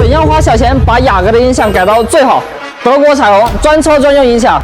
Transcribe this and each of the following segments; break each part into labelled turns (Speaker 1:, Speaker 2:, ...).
Speaker 1: 怎样花小钱把雅阁的音响改到最好？德国彩虹专车专用音响。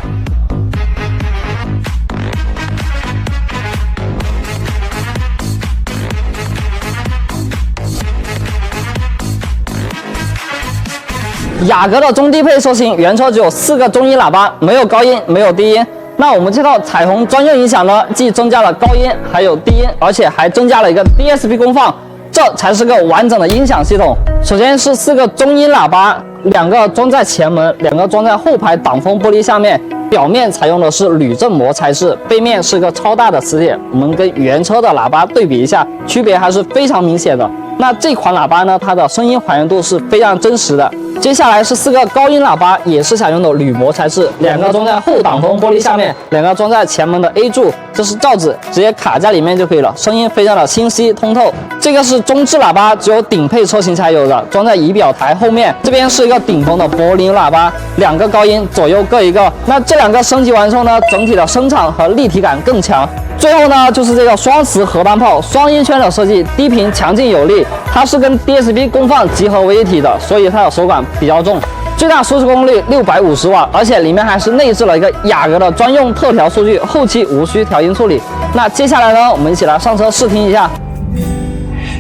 Speaker 1: 雅阁的中低配车型，原车只有4个中音喇叭，没有高音，没有低音。那我们知道彩虹专用音响呢，既增加了高音，还有低音，而且还增加了一个 DSP 功放，这才是个完整的音响系统。首先是4个中音喇叭，2个装在前门，2个装在后排挡风玻璃下面，表面采用的是铝振膜材质，背面是个超大的磁铁。我们跟原车的喇叭对比一下，区别还是非常明显的。那这款喇叭呢，它的声音还原度是非常真实的。接下来是4个高音喇叭，也是采用的铝膜材质，2个装在后挡风玻璃下面，2个装在前门的 A 柱，这是罩子，直接卡在里面就可以了，声音非常的清晰通透。这个是中置喇叭，只有顶配车型才有的，装在仪表台后面。这边是一个顶棚的柏林喇叭，2个高音，左右各一个。那这2个升级完之后呢，整体的声场和立体感更强。最后呢，就是这个双磁荷盘炮，双音圈的设计，低频强劲有力，它是跟 DSP 功放集合为一体的，所以它的手感比较重。最大输出功率650瓦，而且里面还是内置了一个雅阁的专用特调数据，后期无需调音处理。那接下来呢，我们一起来上车试听一下。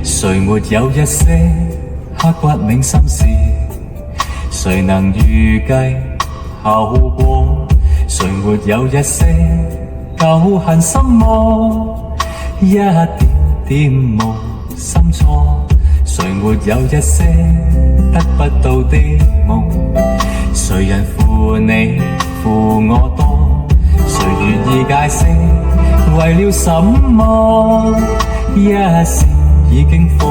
Speaker 2: 谁没有一些刻骨铭心事？谁能预计後果？誰沒有一些舊恨心魔？一點點無心錯。誰沒有一些得不到的夢？誰人負你負我多？誰願意解釋為了什麼？一時已經瘋。